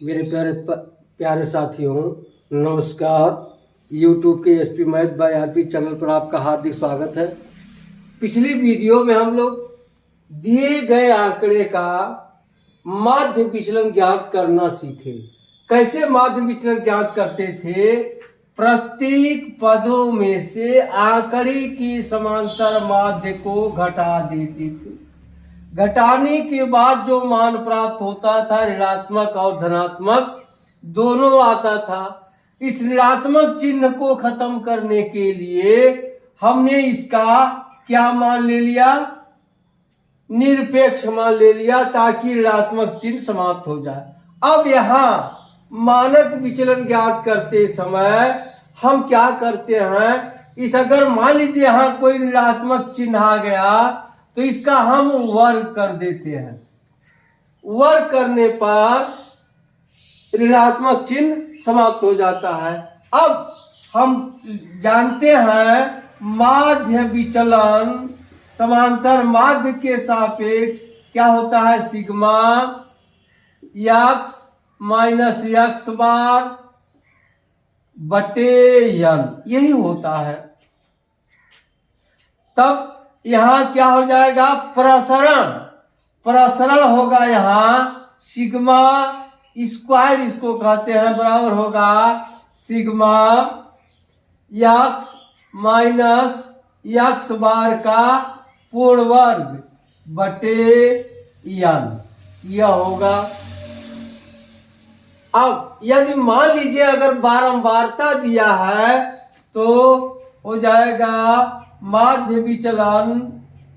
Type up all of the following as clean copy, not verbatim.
मेरे प्यारे साथियों, नमस्कार। YouTube के SP math by RP channel पर आपका हार्दिक स्वागत है। पिछली वीडियो में हम लोग दिए गए आंकड़े का माध्य विचलन ज्ञात करना सीखे। कैसे माध्य विचलन ज्ञात करते थे? प्रत्येक पदों में से आंकड़े के समांतर माध्य को घटा देते थे। घटाने के बाद जो मान प्राप्त होता था, ऋणात्मक और धनात्मक दोनों आता था। इस ऋणात्मक चिन्ह को खत्म करने के लिए हमने इसका क्या मान ले लिया? निरपेक्ष मान ले लिया, ताकि ऋणात्मक चिन्ह समाप्त हो जाए। अब यहाँ मानक विचलन ज्ञात करते समय हम क्या करते हैं? इस अगर मान लीजिए यहाँ कोई ऋणात्मक चिन्ह आ गया तो इसका हम वर्ग कर देते हैं। वर्ग करने पर ऋणात्मक चिन्ह समाप्त हो जाता है। अब हम जानते हैं माध्य विचलन समांतर माध्य के सापेक्ष क्या होता है? सिग्मा x माइनस एक्स बार बटे n, यही होता है। तब यहाँ क्या हो जाएगा? प्रसरण होगा यहाँ सिग्मा स्क्वायर, इसको कहते हैं, बराबर होगा sigma x minus x bar का पूर्ण वर्ग बटे n, यह होगा। अब यदि मान लीजिए अगर बारंबारता दिया है तो हो जाएगा माध्य विचलन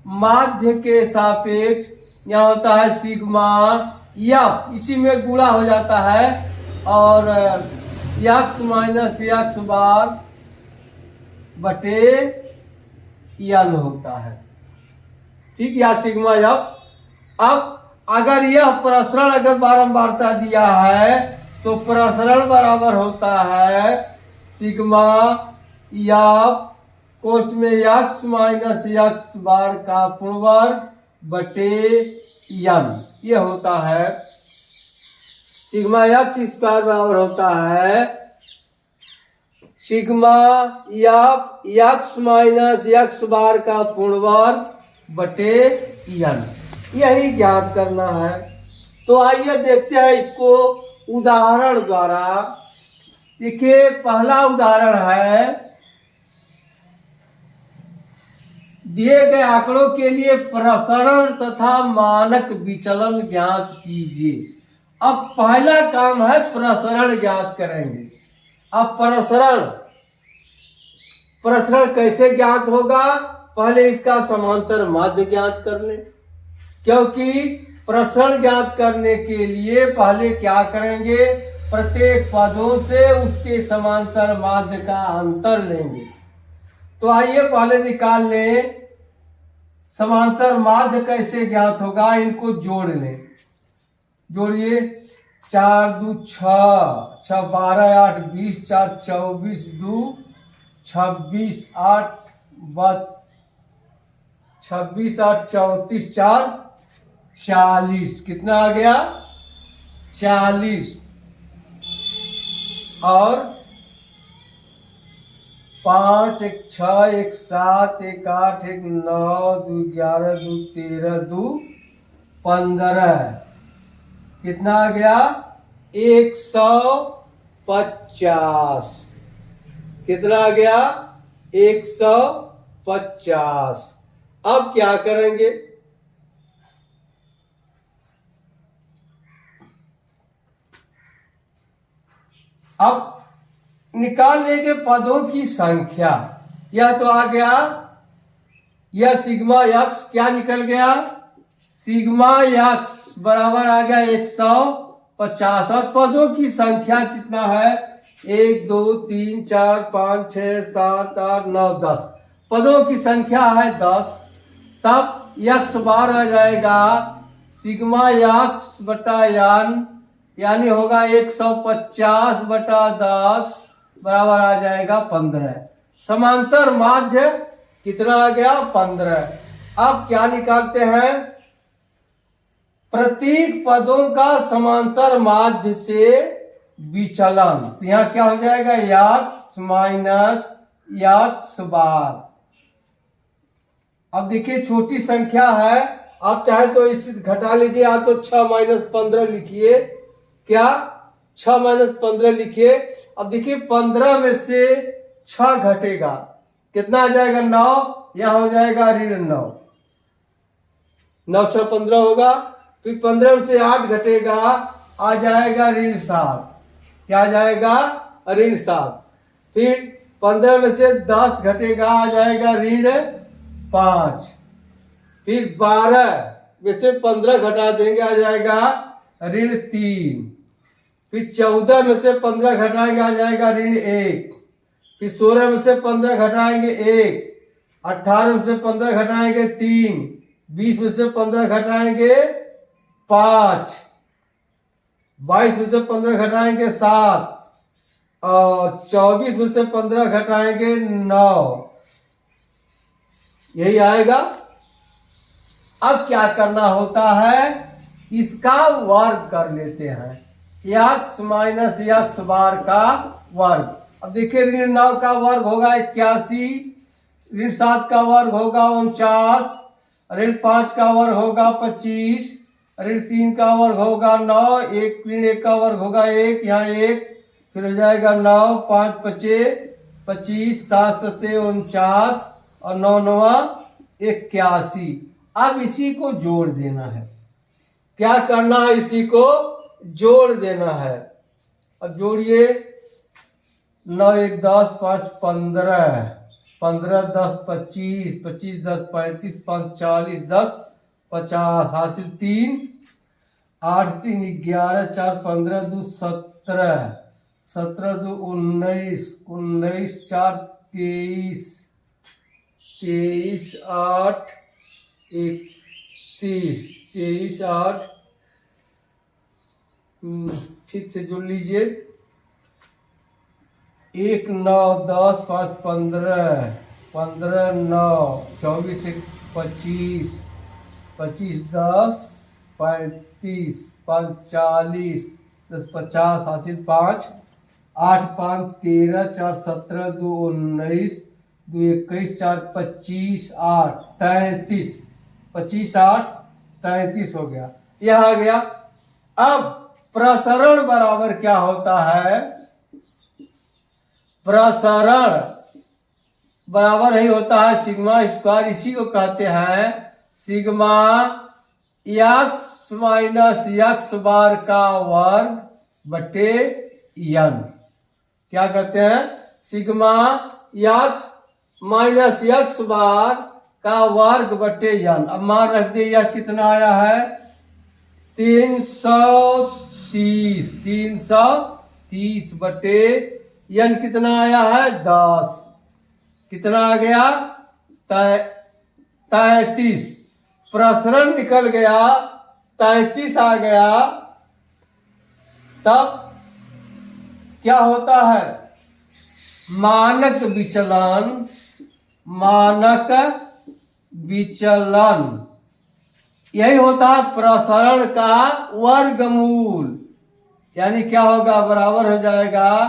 माध्य के सापेक्ष यहाँ होता है सिग्मा f, इसी में गुणा हो जाता है और x माइनस एक्स बार बटे n होता है। ठीक, या सिग्मा f। अब अगर यह प्रसरण अगर बारंबारता दिया है तो प्रसरण बराबर होता है सिग्मा f कोष्ठ में x माइनस एक्स बार का पूर्ण वर्ग बटे n, ये होता है। सिग्मा x स्क्वायर बराबर होता है sigma f x minus x bar का पूर्ण वर्ग बटे n, यही ज्ञात करना है। तो आइए देखते हैं इसको उदाहरण द्वारा। देखिए, पहला उदाहरण है, दिए गए आंकड़ों के लिए प्रसरण तथा मानक विचलन ज्ञात कीजिए। अब पहला काम है प्रसरण ज्ञात करेंगे। अब प्रसरण कैसे ज्ञात होगा? पहले इसका समांतर माध्य ज्ञात कर लें, क्योंकि प्रसरण ज्ञात करने के लिए पहले क्या करेंगे? प्रत्येक पदों से उसके समांतर माध्य का अंतर लेंगे। तो आइए पहले निकाल लें समांतर माध्य कैसे ज्ञात होगा। इनको जोड़ लें, जोड़िए। 4 2 6, 6 12 8 20, 4 24 2 26 8 26 8 34 4 40, कितना आ गया? 40। और 5 1 6 1 7 1 8 1 9 2 11 2 13 2 15, कितना आ गया? 150। कितना आ गया? 150। अब क्या करेंगे? अब निकाल लेंगे पदों की संख्या। यह तो आ गया, यह सिग्मा x क्या निकल गया? सिग्मा x बराबर आ गया 150। और पदों की संख्या कितना है? 1 2 3 4 5 6 7 8 9 10, पदों की संख्या है 10। तब x बार आ जाएगा सिग्मा x बटा n, यानी होगा 150 बटा 10 बराबर आ जाएगा 15। समांतर माध्य कितना आ गया? 15। अब क्या निकालते हैं? प्रतीक पदों का समांतर माध्य से विचलन। तो यहाँ क्या हो जाएगा, यक्स माइनस यक्स बार। अब देखिए छोटी संख्या है, आप चाहे तो इसे घटा लीजिए, या तो 6 माइनस 15 लिखिए। क्या 6 माइनस 15 लिखिए। अब देखिए 15 में से 6 घटेगा, कितना आ जाएगा, 9। यहाँ हो जाएगा ऋण 9, 9 6 15 होगा। फिर 15 में से 8 घटेगा, आ जाएगा ऋण 7। क्या आ जाएगा, ऋण 7। फिर 15 में से 10 घटेगा, आ जाएगा ऋण 5। फिर 12 में से 15 घटा देंगे, आ जाएगा ऋण 3। फिर 14 में से 15 घटाएंगे, आ जाएगा ऋण 1। फिर 16 में से 15 घटाएंगे 1। 18 में से 15 घटाएंगे 3। 20 में से 15 घटाएंगे 5। 22 में से 15 घटाएंगे 7। और 24 में से 15 घटाएंगे 9। यही आएगा। अब क्या करना होता है, इसका वर्ग कर लेते हैं, यक्स माइनस यक्स बार का वर्ग। अब देखिए ऋण 9 का वर्ग होगा 81, ऋण 7 का वर्ग होगा 49, ऋण 5 का वर्ग होगा 25, ऋण 3 का वर्ग होगा 9, एक ऋण 1 का वर्ग होगा 1, यहाँ 1, फिर हो जाएगा 9, 5 5 25, 7 7 49 और 9 9 81। अब इसी को जोड़ देना है। क्या करना है, इसी को जोड़ देना है। अब जोड़िए, 9 1 10 5 15, 15 10 25, 25 10 35, 5 40, 10 50, हासिल 3, 8 3 11, 4 15 2 17, 17 2 19, 19 4 23, 23 8 31, 23 8, फिर से जोड़ लीजिए, 1 9 10 5 15, 15 9 24 25, 25 10 35, 5 40, 10 50, हासिल 5, 8 5 13, 4 17, 2 19, 2 21, 4 25 8 33, 25 8 33 हो गया। यह आ गया। अब प्रसरण बराबर क्या होता है, प्रसरण बराबर ही होता है सिग्मा स्क्वायर। इसी को कहते हैं सिग्मा यक्स माइनस यक्स बार का वर्ग बटे यन। क्या कहते हैं, सिग्मा यक्स माइनस यक्स बार का वर्ग बटे यन। अब मान रख दे, यह कितना आया है, 330, 330 बटे यन कितना आया है, 10। कितना आ गया, 33। प्रसरण निकल गया, 33 आ गया। तब क्या होता है, मानक विचलन, मानक विचलन यही होता है प्रसरण का वर्गमूल। यानी क्या होगा, बराबर हो जाएगा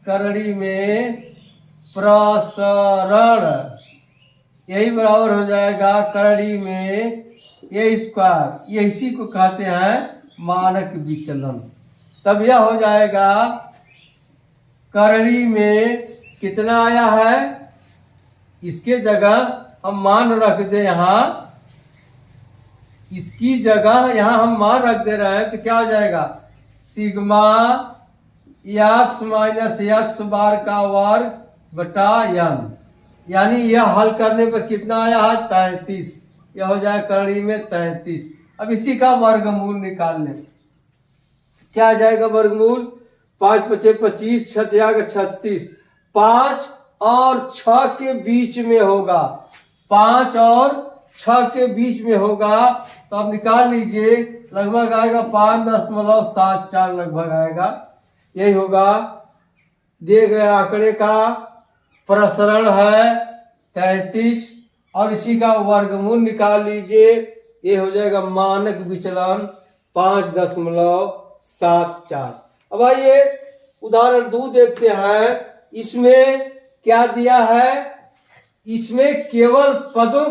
करड़ी में प्रसरण, यही बराबर हो जाएगा करड़ी में ये स्क्वायर। ये इसी को कहते हैं मानक विचलन। तब यह हो जाएगा करड़ी में कितना आया है, इसके जगह हम मान रख दे, यहाँ इसकी जगह यहाँ हम मान रख दे रहे हैं, तो क्या हो जाएगा, सिग्मा यक्स माइनस यक्स बार का वर्ग बटा यन। यानी यह हल करने पर कितना आया है, 33। यह हो जाए करड़ी में 33। अब इसी का वर्गमूल निकालने, क्या आ जाएगा वर्गमूल, 5 5 25, 6 36, 5 और 6 के बीच में होगा, 5 और 6 के बीच में होगा। तो आप निकाल लीजिए, लगभग आएगा 5.74 लगभग आएगा। यही होगा, दिए गए आंकड़े का प्रसरण है 33 और इसी का वर्गमूल निकाल लीजिए। ये हो जाएगा मानक विचलन 5.74। अब आइए उदाहरण 2 देखते हैं। इसमें क्या दिया है, इसमें केवल पदों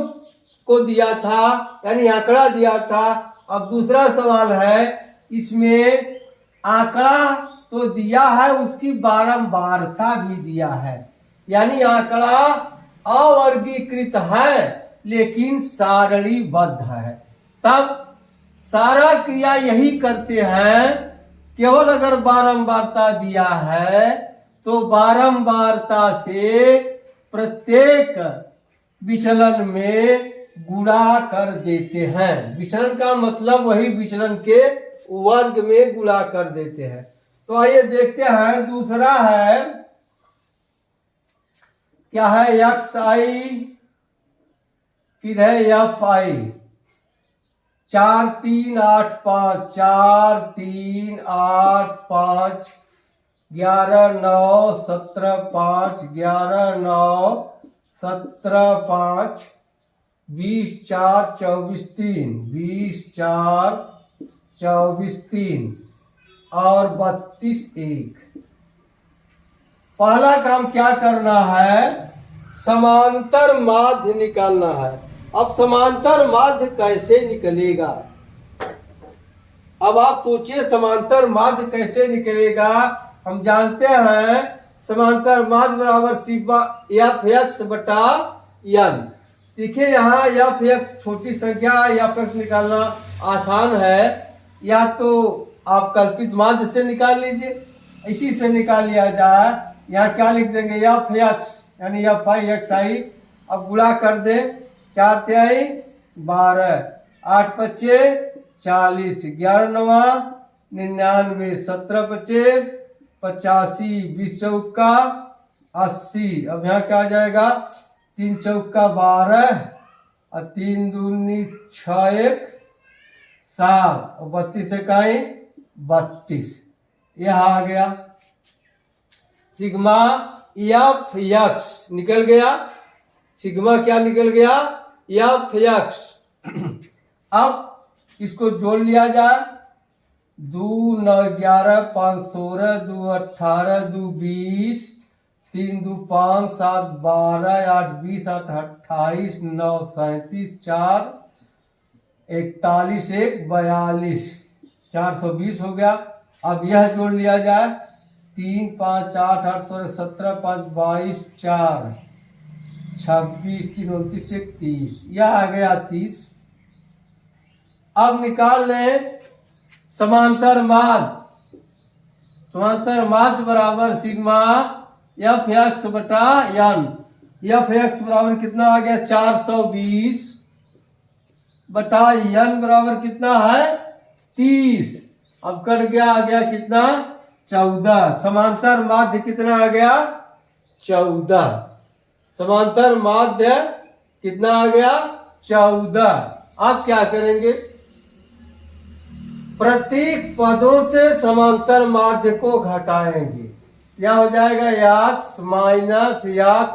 को दिया था, यानी आंकड़ा दिया था। अब दूसरा सवाल है, इसमें आंकड़ा तो दिया है, उसकी बारंबारता भी दिया है, यानी आंकड़ा अवर्गीकृत है लेकिन सारणीबद्ध है। तब सारा क्रिया यही करते हैं, केवल अगर बारंबारता दिया है तो बारंबारता से प्रत्येक विचलन में गुणा कर देते हैं। विचलन का मतलब वही विचलन के वर्ग में गुणा कर देते हैं। तो आइए देखते हैं। दूसरा है, क्या है, xi, फिर है fi। 4 3 8 5, 4 3 8 5, 11 9 17 5, 11 9 17 5, 20 4 24 3, 20 4 24 3 और 32 1। पहला काम क्या करना है, समांतर माध्य निकालना है। अब समांतर माध्य कैसे निकलेगा? अब आप सोचिए समांतर माध्य कैसे निकलेगा। हम जानते हैं समांतर माध्य बराबर सिग्मा f(x) बटा n। देखिए यहाँ f(x) छोटी संख्या, f(x) निकालना आसान है। या तो आप कल्पित माध्य से निकाल लीजिए, इसी से निकाल लिया जाए। यहाँ क्या लिख देंगे, f(x) यानी fi(xi)। अब गुणा कर दे, 4 तिहाई 12, 8 पच्चे 40, 11 नवा 99, 17 पच्चे 85, 20 चौका 80। अब यहाँ क्या आ जाएगा, 3 चौका 12 और 3 दूनी 6 1 7 और 32 इकाई 32। यह आ गया सिग्मा f(x) निकल गया। सिग्मा क्या निकल गया, f(x). अब इसको जोड़ लिया जाए। 2 9 11 5 16, 2 18, 2 20, 3 2 5 7 12, 8 20, 8 28, 9 37, 4 41 1 42, 420 हो गया। अब यह जोड़ लिया जाए। 3 5 8 8 16 17 5 22 4 26 3 29 30, यह आ गया 30। अब निकाल लें समांतर माध्य। समांतर माध्य बराबर सिग्मा f(x) बटा n। f(x) बराबर कितना आ गया, 420 बटा n बराबर कितना है, 30। अब कट गया, आ गया कितना, 14। समांतर माध्य कितना आ गया, 14। समांतर माध्य कितना आ गया, 14। आप क्या करेंगे, प्रत्येक पदों से समांतर माध्य को घटाएंगे। यह हो जाएगा x माइनस x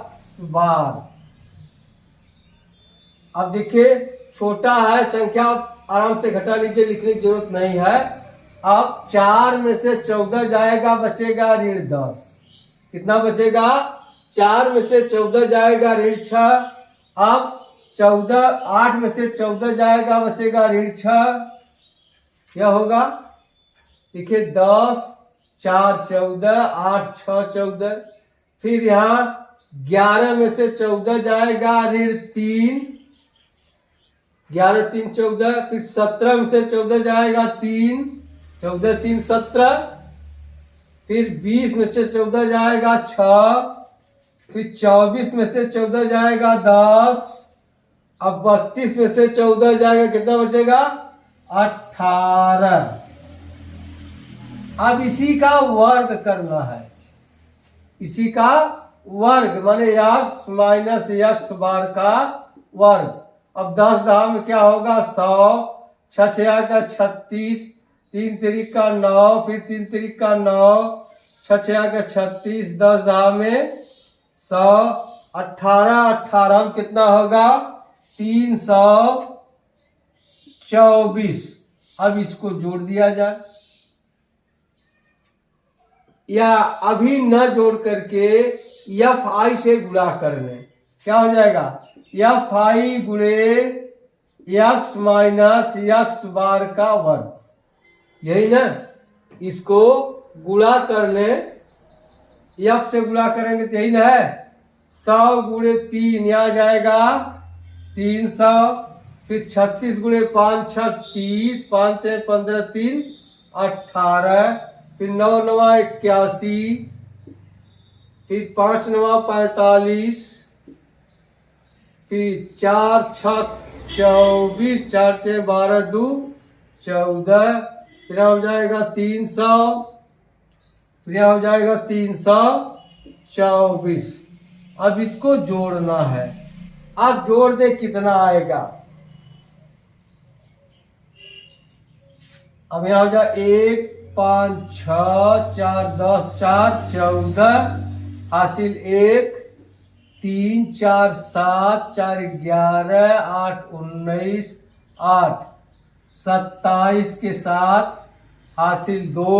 बार। अब देखिए छोटा है संख्या, आराम से घटा लीजिए, लिखने की जरूरत नहीं है। अब 4 में से 14 जाएगा, बचेगा ऋण 10। कितना बचेगा, 4 में से 14 जाएगा ऋण 6। अब 8 में से 14 जाएगा, बचेगा ऋण 6। क्या होगा, देखिए 10 4 14, 8 6 14। फिर यहाँ 11 में से 14 जाएगा ऋण 3, 11 3 14। फिर 17 में से 14 जाएगा 3, 14 3 17। फिर 20 में से 14 जाएगा 6। फिर 24 में से 14 जाएगा 10। अब 32 में से 14 जाएगा, कितना बचेगा, 18। अब इसी का वर्ग करना है, इसी का वर्ग माने x माइनस x बार का वर्ग। अब 10 दाव में क्या होगा, 100, 6 6 का 36, 3 3 का 9, फिर 3 3 का 9, 6 6 का 36, 10 दाव में 100, 18 18 में कितना होगा, 324। अब इसको जोड़ दिया जाए, या अभी न जोड़ करके एफ आई से गुणा कर लें। क्या हो जाएगा? एफ आई गुणे एक्स माइनस एक्स बार का वर्ग, यही ना। इसको गुणा कर लें, एफ से गुणा करेंगे तो यही ना है। 100 गुणे 3 यहाँ जाएगा 300, फिर 36 गुणे 5 6 30, 5 3 15 3 18, फिर 9 9 81, फिर 5 9 45, फिर 4 6 24, 4 6 12 2 14, फिर हो जाएगा 300, फिर हो जाएगा 324। अब इसको जोड़ना है। अब जोड़ दे कितना आएगा? अब यहाँ हो जाए 1 5 6 4 10 4 14, हासिल 1 3 4 7 4 11 8 19 8 27 के साथ हासिल 2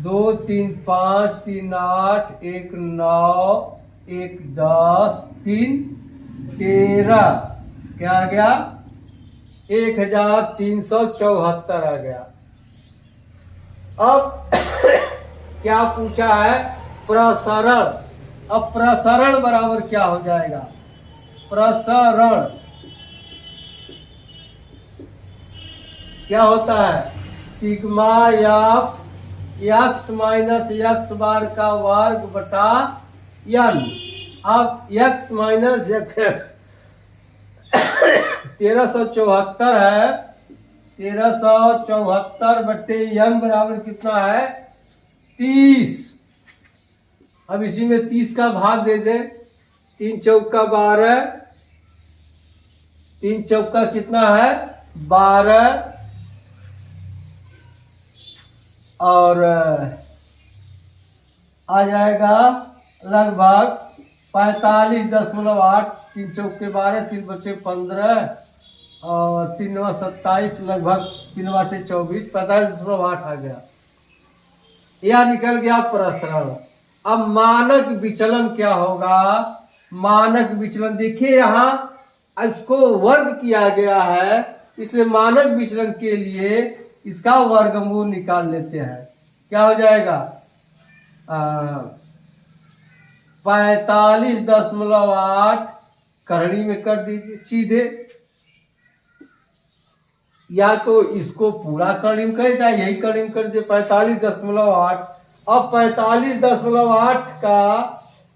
2 3 5 3 8 1 9 1 10 3 13, क्या आ गया? 1374 आ गया। अब क्या पूछा है? प्रसरण। अब प्रसरण बराबर क्या हो जाएगा? प्रसरण क्या होता है? Sigma f x minus x bar का वर्ग बटा एन। अब एक्स माइनस एक्स 1374 है, 1374 बटे एन बराबर कितना है? 30। अब इसी में 30 का भाग दे दे। 3 चौका 12, 3 चौका कितना है? 12, और आ जाएगा लगभग 45.8। 3 चौके 12, 3 बचे 15, और 3 9 27, लगभग 3 बाटे 24, 45.8 आ गया। यह निकल गया प्रसरण। अब मानक विचलन क्या होगा? मानक विचलन देखिए, यहाँ इसको वर्ग किया गया है, इसलिए मानक विचलन के लिए इसका वर्गमूल निकाल लेते हैं। क्या हो जाएगा? 45.8 करणी में कर दीजिए सीधे, या तो इसको पूरा करणी में कर, चाहे यही करणी में कर दीजिए 45.8। अब 45.8 का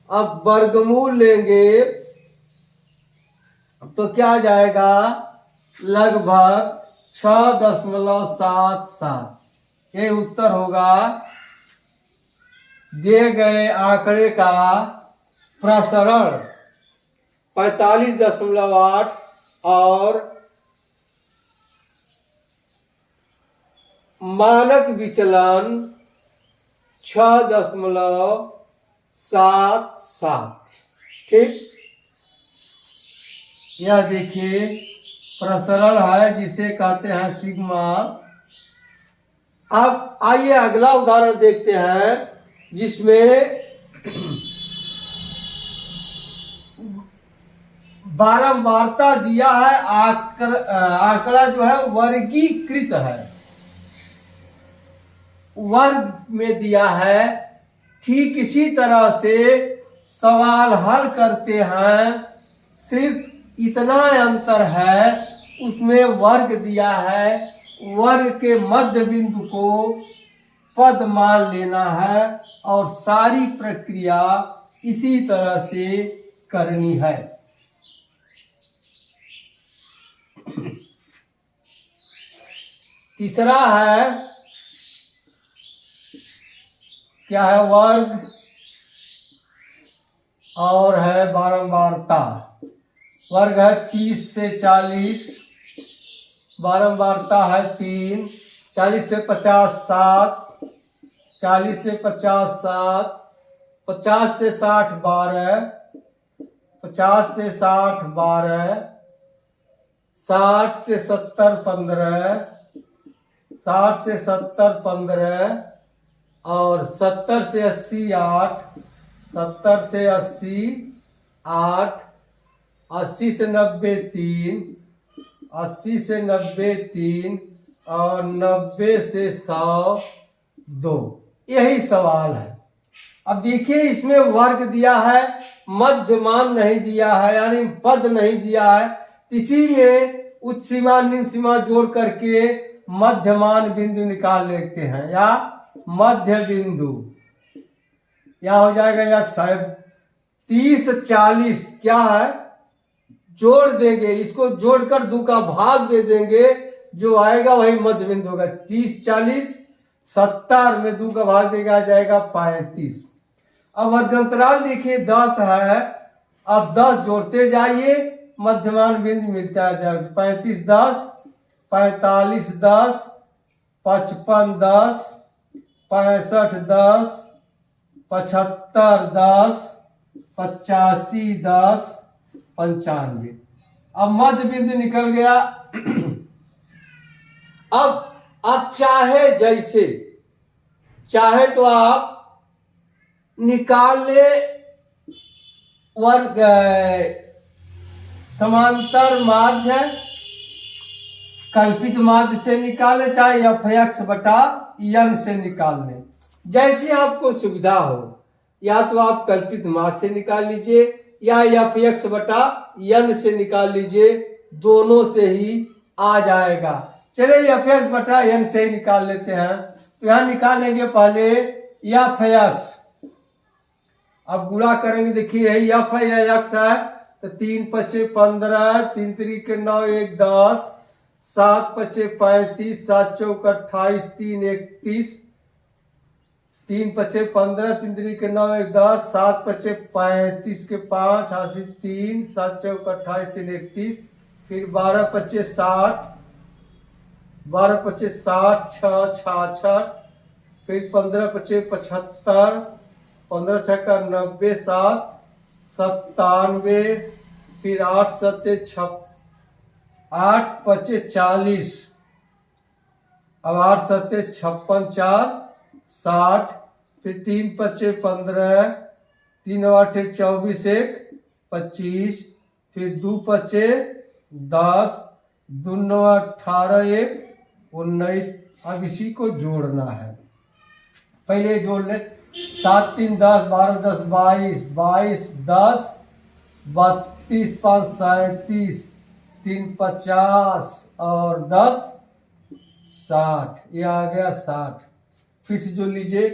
अब वर्गमूल लेंगे तो क्या आ जाएगा? लगभग 6.77। ये उत्तर होगा दिए गए आंकड़े का प्रसरण 45.8 और मानक विचलन 6.77। ठीक, यह देखिए प्रसरण है जिसे कहते हैं सिग्मा। अब आइए अगला उदाहरण देखते हैं, जिसमें बारंबारता दिया है, आंकड़ा जो है वर्गीकृत है, वर्ग में दिया है। ठीक इसी तरह से सवाल हल करते हैं, सिर्फ इतना अंतर है, उसमें वर्ग दिया है, वर्ग के मध्य बिंदु को पद मान लेना है, और सारी प्रक्रिया इसी तरह से करनी है। तीसरा है, क्या है? वर्ग, और है बारंबारता। वर्ग है 30 से 40, बारंबारता है 3, 40 से 50 7, 40 से 50 7, 50 से 60 12, 50 से 60 12, 60 से 70 15, 60 से 70 15, और 70 से 80 8, 70 से 80 8, 80 से 90 3, 80 से 90 3, और 90 से 100 2। यही सवाल है। अब देखिए इसमें वर्ग दिया है, मध्यमान नहीं दिया है, यानी पद नहीं दिया है। इसी में उच्च सीमा निम्न सीमा जोड़ करके मध्यमान बिंदु निकाल लेते हैं, या मध्य बिंदु। या हो जाएगा x साहब 30 40 क्या है, जोड़ देंगे, इसको जोड़कर 2 का भाग दे देंगे, जो आएगा वही मध्य बिंदु होगा। 30 40 70 में 2 का भाग देगा, आ जाएगा 35। अब वर्गांतराल देखिए 10 है, अब 10 जोड़ते जाइए, मध्यमान बिंदु मिलता है। 35 10, 45 10, 55 10, 65 10, 75 10, 85 10, 95। अब मध्य बिंदु निकल गया। अब चाहे जैसे चाहे तो आप निकाल ले वर्ग समांतर माध्य कल्पित माध्य से निकाले, चाहे f(x) बटा n से निकाल लें, जैसे आपको सुविधा हो। या तो आप कल्पित माध्य से निकाल लीजिए, या f(x) बटा n से निकाल लीजिए, दोनों से ही आ जाएगा। चलिए f(x) बटा n से ही निकाल लेते हैं। तो यहाँ निकाल लेंगे पहले f(x), अब गुणा करेंगे। देखिए यही f है, यह x है, तो 3 5 15, 3 3 9 1 10, 7 5 35, 7 4 28, 3 31, 3 5 15, 3 3 9 1 10, 7 5 35 के 5 हासिल 3, 7 4 28, 3 31, फिर 12 5 60, 12 5 60, 6 66, फिर 15 5 75, 15 6 का 90, 7 97, फिर 8 7 8 5 40, अब 8 7 56 4 60, फिर 3 5 15, 3 8 24 1 25, फिर 2 5 10, 2 9 18 1 19। अब इसी को जोड़ना है, पहले जोड़ ले। 7 3 10, 12 10 22, 22 10, 32 5 37, 3 50, और 10 60, ये आ गया 60। फिर से जोड़ लीजिए।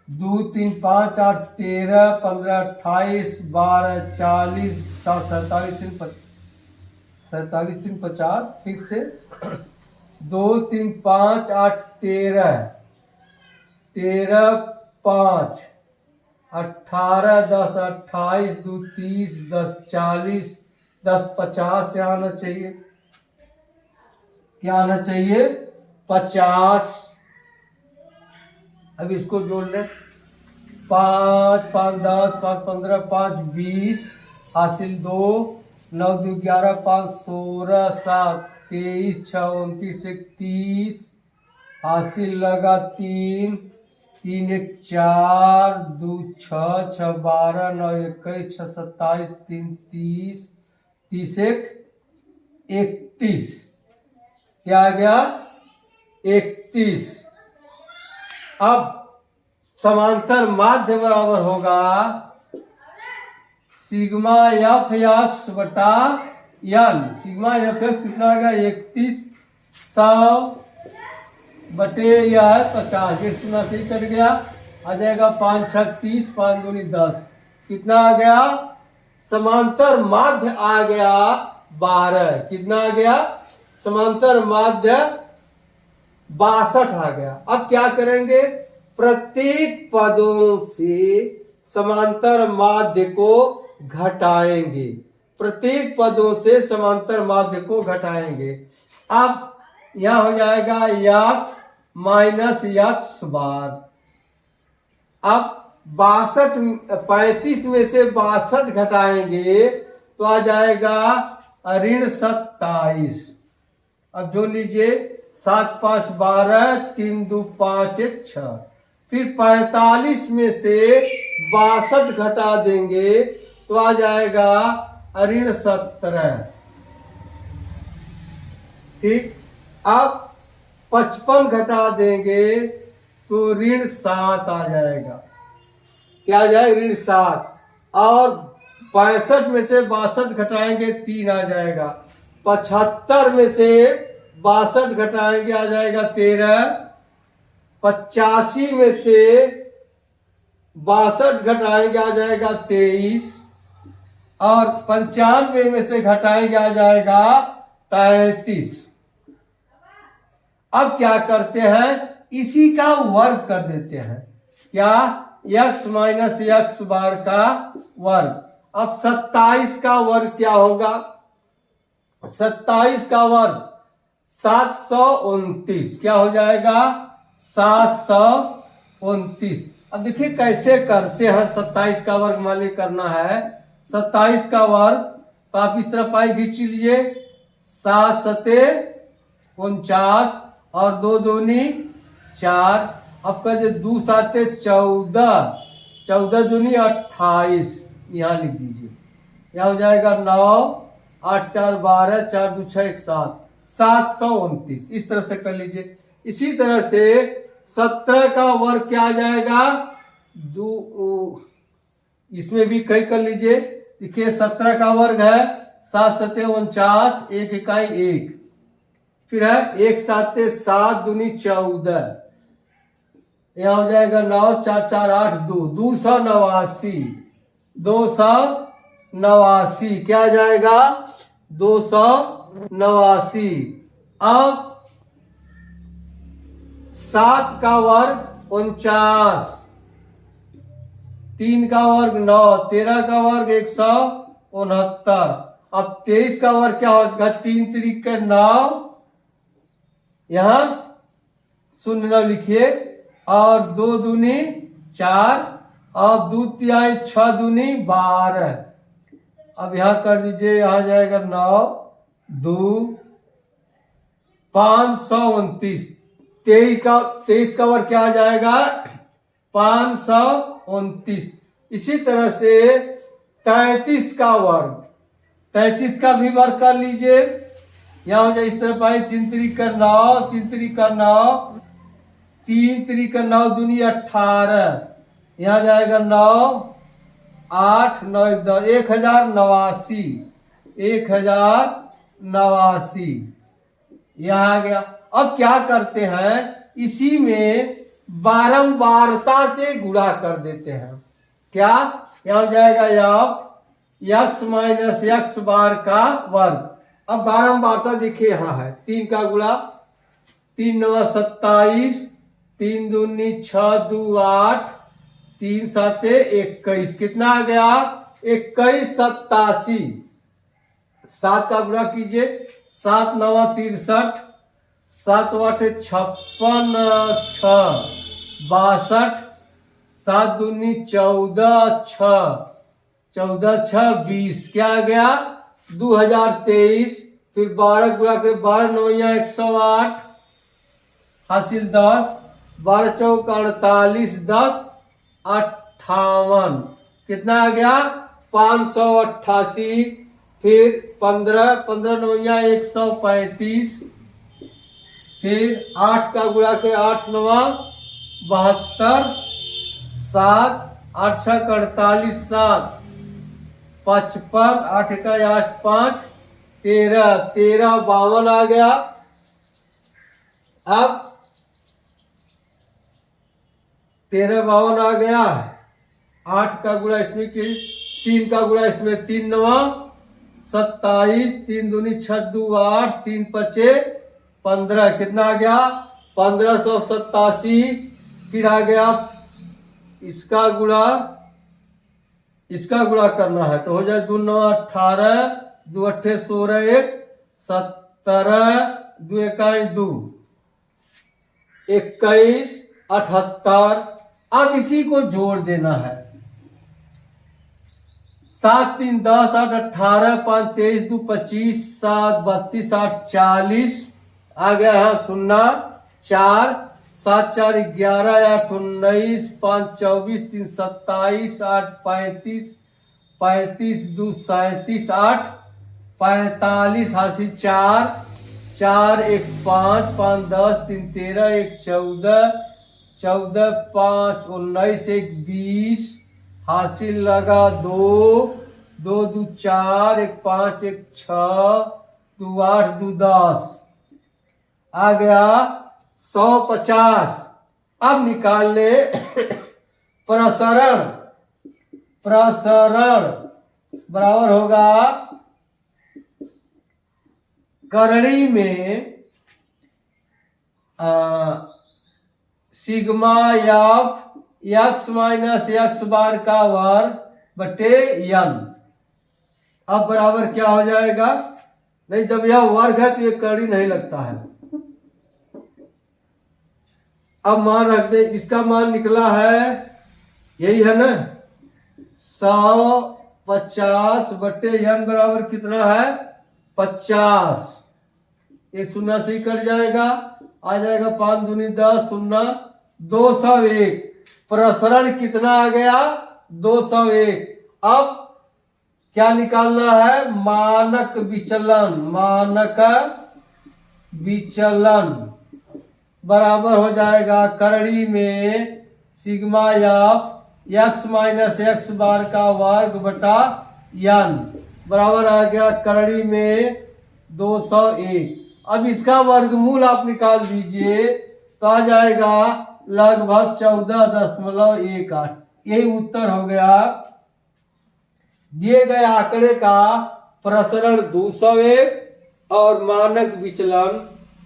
2 3 5 8 13, 15 28, 12 40, 7 47 47 3 50, फिर से 2 3 5 8 13, 13 5 18 10 28, 2 30, 10 40, 10 50 से आना चाहिए। क्या आना चाहिए? 50। अब इसको जोड़ ले। 5 5 10, 5 15, 5 20, हासिल 2, 9 2 11, 5 16, 7 23, 6 29 31, हासिल लगा 3 3 1 4, 2 6 6 12, 9 21, 6 27, 3 30, 30 1 31। क्या आ गया? 31। अब समांतर माध्य बराबर होगा सिग्मा एफ एक्स बटा एन। सिग्मा एफ एक्स कितना आ गया? 31 100 बटे यह 50। एक सुना सही कट गया, आ जाएगा 5 6 30, 5 दूनी 10। कितना आ गया? समांतर माध्य आ गया 12। कितना आ गया? समांतर माध्य 62 आ गया। अब क्या करेंगे? प्रत्येक पदों से समांतर माध्य को घटाएंगे। प्रत्येक पदों से समांतर माध्य को घटाएंगे। अब यह हो जाएगा x माइनस x बार। अब 35 में से 62 घटाएंगे तो आ जाएगा ऋण 27। अब जो लीजिए 7 5 12, 3 2 5 1 6। फिर 45 में से 62 घटा देंगे तो आ जाएगा ऋण 17। ठीक। अब 55 घटा देंगे तो ऋण 7 आ जाएगा। क्या आ जाएगा? ऋण 7। और 65 में से 62 घटाएंगे 3 आ जाएगा। 75 में से 62 घटाएंगे आ जाएगा 13। 85 में से 62 घटाएंगे आ जाएगा 23। और 95 में से घटाएंगे आ जाएगा 33। अब क्या करते हैं? इसी का वर्ग कर देते हैं। क्या? x माइनस एक्स बार का वर्ग। अब 27 का वर्ग क्या होगा? 27 का वर्ग 729। क्या हो जाएगा? 729। अब देखिए कैसे करते हैं। 27 का वर्ग मान ली करना है। 27 का वर्ग तो आप इस तरह पाई खींच लीजिए। 7 सते 49 और 2 दूनी 4। अब कर 2 साते 14, 14 दूनी 28। यहाँ लिख दीजिए। यहाँ हो जाएगा 9 8 4 12, 4 2 6 1 7, 729। इस तरह से कर लीजिए। इसी तरह से 17 का वर्ग क्या आ जाएगा? इसमें भी कई कर लीजिए। देखिए 17 का वर्ग है 7 सते 49, 1 इकाई 1। फिर है 1 साते 7 दूनी 14। यह हो जाएगा 9 4 4 8 2, 289। 289 क्या आ जाएगा? 289। अब 7 का वर्ग 49, 3 का वर्ग 9, 13 का वर्ग 169। अब 23 का वर्ग क्या होगा? 3 3 के 9, यहां 0 9 लिखिए। और 2 दूनी 4 और 2 तिहाई 6 दूनी 12। अब यहां कर दीजिए। यहां जाएगा 9 2 529। 23 का वर्ग क्या आ जाएगा? 529। इसी तरह से 33 का वर्ग, 33 का भी वर्ग कर लीजिए। यहाँ हो जाए इस तरफ आई 3 3 का 9, 3 3 का 9, 3 3 का 9 दूनी 18। यहाँ जाएगा 9 8 9 10, 1089। 1089 यहाँ आ गया। अब क्या करते हैं? इसी में बारंबारता से गुणा कर देते हैं। क्या? यहाँ हो जाएगा x माइनस एक्स बार का वर्ग। अब बारंबारता देखिए यहाँ है। 3 का गुणा 3 9 27, 3 दूनी 6 2 8, 3 साते 21। कितना आ गया? 21 87। 7 का गुणा कीजिए। 7 9 63, 7 8 56, 6 62, 7 दूनी 14 6, 14 6 20। क्या आ गया? 2023। फिर 12 गुणा के 12 9 108 हासिल 10, 12 चौक 48, 10 58। कितना आ गया? 588। फिर 15 15 9 135। फिर 8 का गुणा के 8 9 72, 7 8 6 48, 7 55, 8 का 8 5 13, 13 52 आ गया। अब 13 52 आ गया। 8 का गुणा इसमें 3 का गुणा इसमें 3 9 27, 3 दूनी 6 2 8, 3 5 15। कितना आ गया? 1587। फिर आ गया इसका गुणा करना है तो हो जाए 2 9 18, 2 8 16 1 17, 2 इकाई 2 21 78। अब इसी को जोड़ देना है। 7 3 10 8 18 5 23 2 25 7 32 8 40 आ गया यहाँ 0 4 7 4 11 8 19 5 24 3 27 8 35 35 2 37 8 45 हासिल 4 4 1 5 5 10 3 13 1 14 14 5 19 1 20 हासिल लगा 2 2 2 4 1 5 1 6 2 8 2 10 आ गया 150। अब निकाल ले प्रसरण। प्रसरण बराबर होगा करणी में sigma f x minus x bar का वर्ग बटे n। अब बराबर क्या हो जाएगा? नहीं, जब यह वर्ग है तो ये करणी नहीं लगता है। अब मान रख दे, इसका मान निकला है, यही है ना, 150 बटे n बराबर कितना है? 50। ये 0 से ही कट जाएगा, आ जाएगा 5 दूनी 10 0 201। प्रसरण कितना आ गया? 201। अब क्या निकालना है? मानक विचलन। मानक विचलन बराबर हो जाएगा करणी में sigma f x minus x bar का वर्ग बटा n बराबर आ गया करणी में 201। अब इसका वर्गमूल आप निकाल दीजिए तो आ जाएगा लगभग 14.18। यही उत्तर हो गया। दिए गए आंकड़े का प्रसरण 201 और मानक विचलन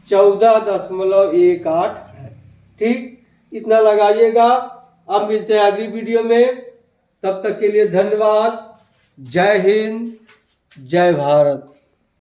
14.18 है। ठीक, इतना लगाइएगा। अब मिलते हैं अगली वीडियो में, तब तक के लिए धन्यवाद। जय हिंद, जय भारत।